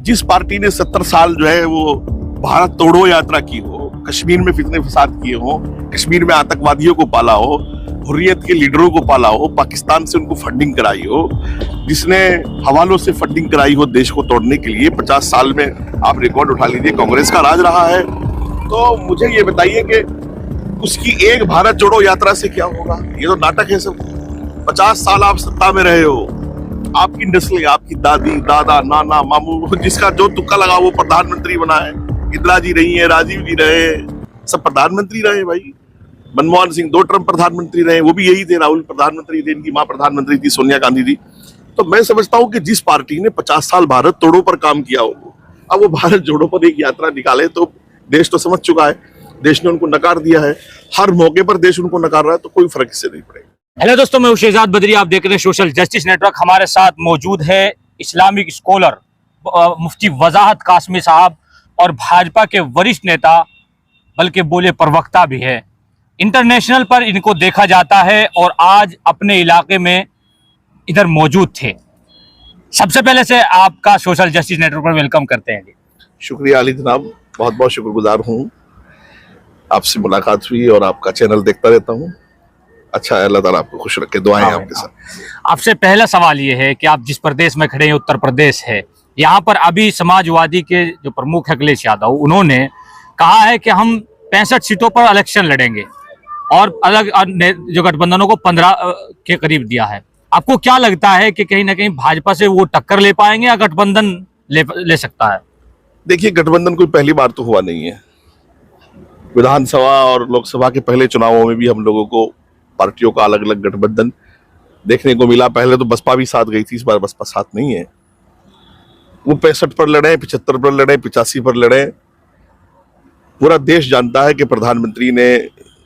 जिस पार्टी ने 70 साल जो है वो भारत तोड़ो यात्रा की हो, कश्मीर में फितने फसाद किए हो, कश्मीर में आतंकवादियों को पाला हो, हुर्रियत के लीडरों को पाला हो, पाकिस्तान से उनको फंडिंग कराई हो, जिसने हवालों से फंडिंग कराई हो देश को तोड़ने के लिए, 50 साल में आप रिकॉर्ड उठा लीजिए, कांग्रेस का राज रहा है। तो मुझे ये बताइए कि उसकी एक भारत जोड़ो यात्रा से क्या होगा? ये तो नाटक है सब। 50 साल आप सत्ता में रहे हो, आपकी नस्लें, आपकी दादी, दादा, नाना, मामू, जिसका जो तुक्का लगा वो प्रधानमंत्री बना है। इंदिरा जी रही है, राजीव जी रहे, सब प्रधानमंत्री रहे भाई। मनमोहन सिंह 2 टर्म प्रधानमंत्री रहे, वो भी यही थे। राहुल प्रधानमंत्री थे, इनकी माँ प्रधानमंत्री थी, सोनिया गांधी जी। तो मैं समझता हूँ कि जिस पार्टी ने 50 साल भारत तोड़ो पर काम किया हो, अब वो भारत जोड़ो पर एक यात्रा निकाले, तो देश तो समझ चुका है, देश ने उनको नकार दिया है, हर मौके पर देश उनको नकार रहा है, तो कोई फर्क इससे नहीं पड़ेगा। हेलो दोस्तों, मैं शहजाद बदरी, आप देख रहे हैं सोशल जस्टिस नेटवर्क। हमारे साथ मौजूद है इस्लामिक स्कॉलर मुफ्ती वजाहत कासमी साहब और भाजपा के वरिष्ठ नेता, बल्कि बोले प्रवक्ता भी है। इंटरनेशनल पर इनको देखा जाता है और आज अपने इलाके में इधर मौजूद थे। सबसे पहले से आपका सोशल जस्टिस नेटवर्क पर वेलकम करते हैं जी। शुक्रिया अली जनाब, बहुत बहुत शुक्रगुजार हूँ। आपसे मुलाकात हुई और आपका चैनल देखता रहता हूँ। अच्छा है, अल्लाह ताला आपको खुश रखे, दुआएं आपके साथ। आपसे पहला सवाल ये है कि आप जिस प्रदेश में खड़े हैं, उत्तर प्रदेश है, यहाँ पर अभी समाजवादी के जो प्रमुख है अखिलेश यादव, उन्होंने कहा है कि हम 65 सीटों पर इलेक्शन लड़ेंगे और अलग जो गठबंधनों को 15 के करीब दिया है। आपको क्या लगता है कि कहीं ना कहीं भाजपा से वो टक्कर ले पाएंगे या गठबंधन ले सकता है? देखिए, गठबंधन कोई पहली बार तो हुआ नहीं है। विधानसभा और लोकसभा के पहले चुनावों में भी हम लोगों को पार्टियों का अलग अलग गठबंधन देखने को मिला। पहले तो बसपा भी साथ गई थी, इस बार बसपा साथ नहीं है। वो 65 पर लड़े, 75 पर लड़े, 85 पर लड़े, पूरा देश जानता है कि प्रधानमंत्री ने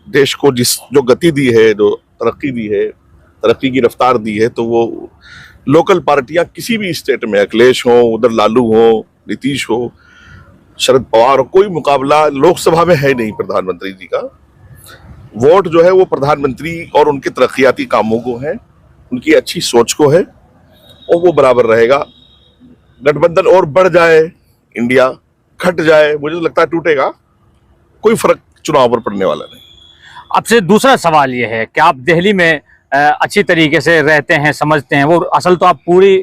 देश को जो गति दी है, जो तरक्की दी है, तरक्की की रफ्तार दी है, तो वो लोकल पार्टियां किसी भी स्टेट में, अखिलेश हो, उधर लालू हो, नीतीश हो, शरद पवार हो, कोई मुकाबला लोकसभा में है नहीं प्रधानमंत्री जी का। वोट जो है वो प्रधानमंत्री और उनके तरक्याती कामों को है, उनकी अच्छी सोच को है, और वो बराबर रहेगा। गठबंधन और बढ़ जाए, इंडिया घट जाए, मुझे तो लगता है टूटेगा, कोई फर्क चुनाव पर पड़ने वाला नहीं। आपसे दूसरा सवाल ये है कि आप दिल्ली में अच्छी तरीके से रहते हैं, समझते हैं, वो असल तो आप पूरी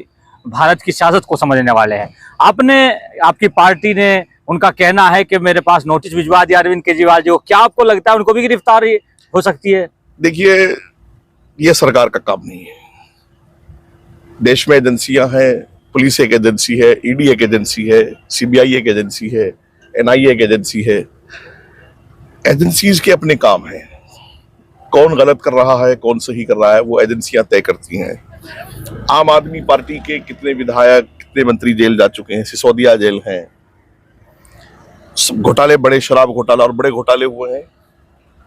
भारत की सियासत को समझने वाले हैं। आपकी पार्टी ने, उनका कहना है कि मेरे पास नोटिस भिजवा दिया अरविंद केजरीवाल जी को, क्या आपको लगता है उनको भी गिरफ्तारी हो सकती है? देखिए, ये सरकार का काम नहीं है। देश में एजेंसियां हैं, पुलिस एक एजेंसी है, ईडी एक एजेंसी है, सीबीआई एक एजेंसी है, एनआईए एक एजेंसी है। एजेंसीज के अपने काम हैं, कौन गलत कर रहा है, कौन सही कर रहा है, वो एजेंसियां तय करती हैं। आम आदमी पार्टी के कितने विधायक, कितने मंत्री जेल जा चुके हैं, सिसोदिया जेल हैं, घोटाले, बड़े शराब घोटाला और बड़े घोटाले हुए हैं।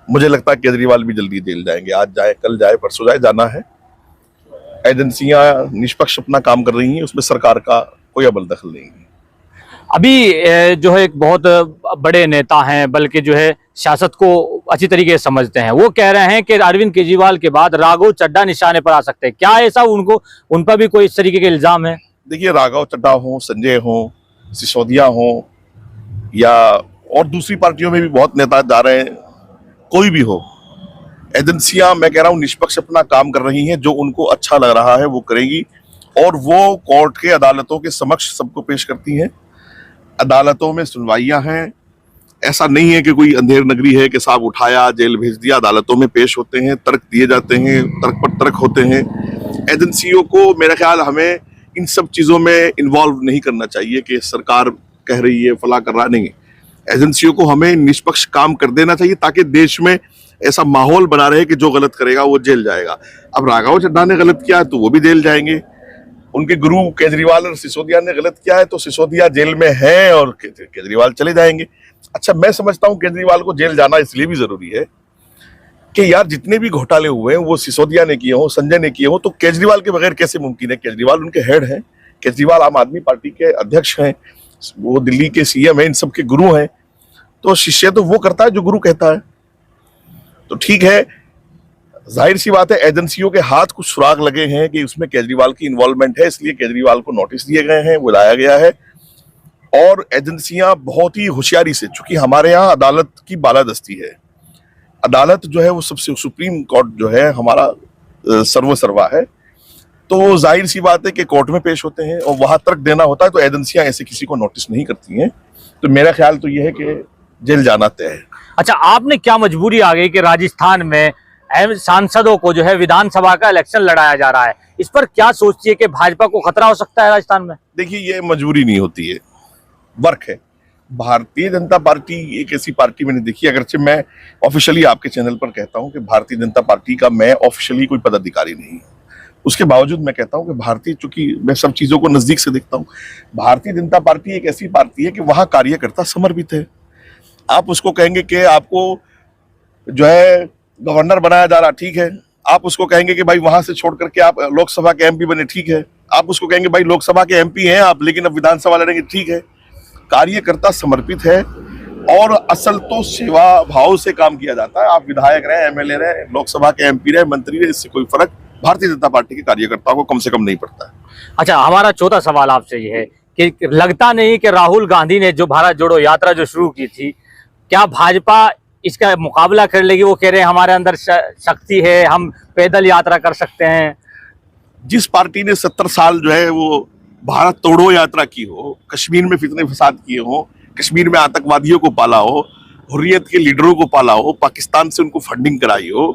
मुझे लगता है केजरीवाल भी जल्दी जेल जाएंगे, आज जाए, कल जाए, परसों जाए, जाना है। एजेंसियां निष्पक्ष अपना काम कर रही हैं, उसमें सरकार का कोई अमल दखल नहीं है। अभी जो है एक बहुत बड़े नेता हैं, बल्कि जो है सियासत को अच्छी तरीके से समझते हैं, वो कह रहे हैं कि अरविंद केजरीवाल के बाद राघव चड्ढा निशाने पर आ सकते हैं। क्या ऐसा उन पर भी कोई इस तरीके के इल्जाम है? देखिए, राघव चड्ढा हो, संजय हो, सिसोदिया हो, या और दूसरी पार्टियों में भी बहुत नेता जा रहे हैं, कोई भी हो, एजेंसियां, मैं कह रहा हूं, निष्पक्ष अपना काम कर रही हैं। जो उनको अच्छा लग रहा है वो करेगी, और वो कोर्ट के, अदालतों के समक्ष सबको पेश करती हैं। अदालतों में सुनवाइयां हैं, ऐसा नहीं है कि कोई अंधेर नगरी है कि साहब उठाया जेल भेज दिया। अदालतों में पेश होते हैं, तर्क दिए जाते हैं, तर्क पर तर्क होते हैं। एजेंसियों को मेरा ख्याल हमें इन सब चीजों में इन्वॉल्व नहीं करना चाहिए कि सरकार कह रही है, फला कर रहा नहीं। एजेंसियों को हमें निष्पक्ष काम कर देना चाहिए, ताकि देश में ऐसा माहौल बना रहे कि जो गलत करेगा वो जेल जाएगा। अब राघव चड्ढा ने गलत किया तो वो भी जेल जाएंगे, उनके गुरु केजरीवाल और सिसोदिया ने गलत किया है तो सिसोदिया जेल में है और केजरीवाल चले जाएंगे। अच्छा, मैं समझता हूं केजरीवाल को जेल जाना इसलिए भी जरूरी है कि यार जितने भी घोटाले हुए हैं वो सिसोदिया ने किए हो, संजय ने किए हो, तो केजरीवाल के बगैर कैसे मुमकिन है? केजरीवाल उनके हेड हैं, केजरीवाल आम आदमी पार्टी के अध्यक्ष हैं, वो दिल्ली के सीएम हैं, इन सब के गुरु हैं, तो शिष्य तो वो करता है जो गुरु कहता है। तो ठीक है, जाहिर सी बात है एजेंसियों के हाथ कुछ सुराग लगे हैं कि उसमें केजरीवाल की इन्वॉल्वमेंट है, इसलिए केजरीवाल को नोटिस दिए गए हैं, बुलाया गया है। और एजेंसियां बहुत ही होशियारी से, चूंकि हमारे यहाँ अदालत की बालादस्ती है, अदालत जो है वो सबसे, सुप्रीम कोर्ट जो है हमारा सर्वसर्वा है, तो जाहिर सी बात है कि कोर्ट में पेश होते हैं और वहां तर्क देना होता है, तो एजेंसियां ऐसे किसी को नोटिस नहीं करती हैं। तो मेरा ख्याल तो यह है कि जेल जाना तय है। अच्छा, आपने क्या मजबूरी आ गई कि राजस्थान में अहम सांसदों को जो है विधानसभा का इलेक्शन लड़ाया जा रहा है, इस पर क्या सोचती है कि भाजपा को खतरा हो सकता है राजस्थान में? देखिए, ये मजबूरी नहीं होती है, वर्क है। भारतीय जनता पार्टी एक ऐसी पार्टी मैंने देखी, अगरचे मैं ऑफिशियली आपके चैनल पर कहता हूं कि भारतीय जनता पार्टी का मैं ऑफिशियली कोई पदाधिकारी नहीं हूं, उसके बावजूद मैं कहता हूं कि भारतीय, चूंकि मैं सब चीजों को नजदीक से देखता हूं, भारतीय जनता पार्टी एक ऐसी पार्टी है कि वहां कार्यकर्ता समर्पित है। आप उसको कहेंगे कि आपको जो है गवर्नर बनाया जा रहा, ठीक है। आप उसको कहेंगे कि भाई वहां से छोड़ करके आप लोकसभा के एमपी बने, ठीक है। आप उसको कहेंगे भाई लोकसभा के एमपी हैं आप, लेकिन अब विधानसभा लड़ेंगे, ठीक है। कार्यकर्ता समर्पित है और असल तो सेवा भाव से काम किया जाता है। आप विधायक रहे, एमएलए रहे, लोकसभा के एमपी रहे, मंत्री रहे, इससे कोई फर्क भारतीय जनता पार्टी के कार्यकर्ताओं को कम से कम नहीं पड़ता है। अच्छा, हमारा चौथा सवाल आपसे ये है कि लगता नहीं कि राहुल गांधी ने जो भारत जोड़ो यात्रा जो शुरू की थी, क्या भाजपा इसका मुकाबला कर लेगी? वो कह रहे हैं हमारे अंदर शक्ति है, हम पैदल यात्रा कर सकते हैं। जिस पार्टी ने 70 साल जो है वो भारत तोड़ो यात्रा की हो, कश्मीर में फितने फसाद किए हो, कश्मीर में आतंकवादियों को पाला हो, हुर्रियत के लीडरों को पाला हो, पाकिस्तान से उनको फंडिंग कराई हो,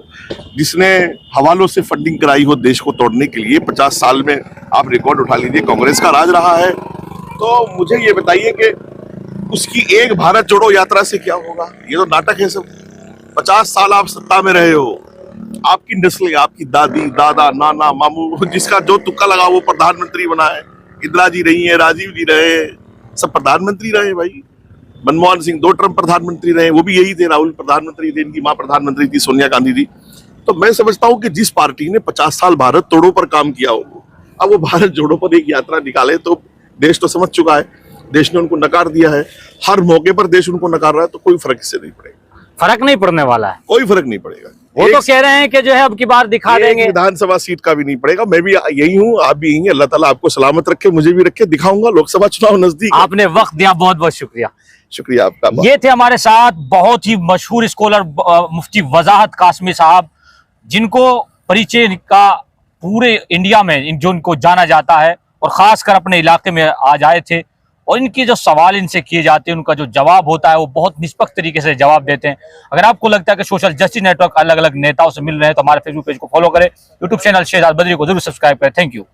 जिसने हवालों से फंडिंग कराई हो देश को तोड़ने के लिए, 50 साल में आप रिकॉर्ड उठा लीजिए, कांग्रेस का राज रहा है। तो मुझे ये बताइए कि उसकी एक भारत जोड़ो यात्रा से क्या होगा? ये तो नाटक है सब। 50 साल आप सत्ता में रहे हो, आपकी नस्लें, आपकी दादी, दादा, नाना, मामू, जिसका जो तुक्का लगा वो प्रधानमंत्री बना है। इंदिरा जी रही है, राजीव जी रहे, सब प्रधानमंत्री रहे भाई। मनमोहन सिंह 2 टर्म प्रधानमंत्री रहे, वो भी यही थे। राहुल प्रधानमंत्री थे, इनकी मां प्रधानमंत्री थी, सोनिया गांधी थी। तो मैं समझता हूं कि जिस पार्टी ने 50 साल भारत तोड़ो पर काम किया हो, अब वो भारत जोड़ो पर एक यात्रा निकाले, तो देश तो समझ चुका है, देश ने उनको नकार दिया है। हर मौके पर देश उनको नकार रहा है, तो कोई फर्क इससे नहीं पड़ेगा। फर्क नहीं पड़ने वाला है, कोई फर्क नहीं पड़ेगा। वो तो कह रहे हैं कि जो है अब की बार दिखा देंगे। विधानसभा सीट का भी नहीं पड़ेगा। मैं भी यही हूँ, आप भी यही हैं। अल्लाह ताला आपको सलामत रखे, मुझे भी रखे। दिखाऊंगा, लोकसभा चुनाव नजदीक। आपने वक्त दिया, बहुत बहुत शुक्रिया। शुक्रिया आपका। ये थे हमारे साथ बहुत ही मशहूर स्कॉलर मुफ्ती वजाहत कासमी साहब, जिनको परिचय का पूरे इंडिया में जो इनको जाना जाता है और खासकर अपने इलाके में आज आए थे, और इनके जो सवाल इनसे किए जाते हैं उनका जो जवाब होता है वो बहुत निष्पक्ष तरीके से जवाब देते हैं। अगर आपको लगता है कि सोशल जस्टिस नेटवर्क अलग अलग नेताओं से मिल रहे हैं तो हमारे फेसबुक पेज को फॉलो करें, यूट्यूब चैनल शहजाद बदरी को जरूर सब्सक्राइब करें। Thank you.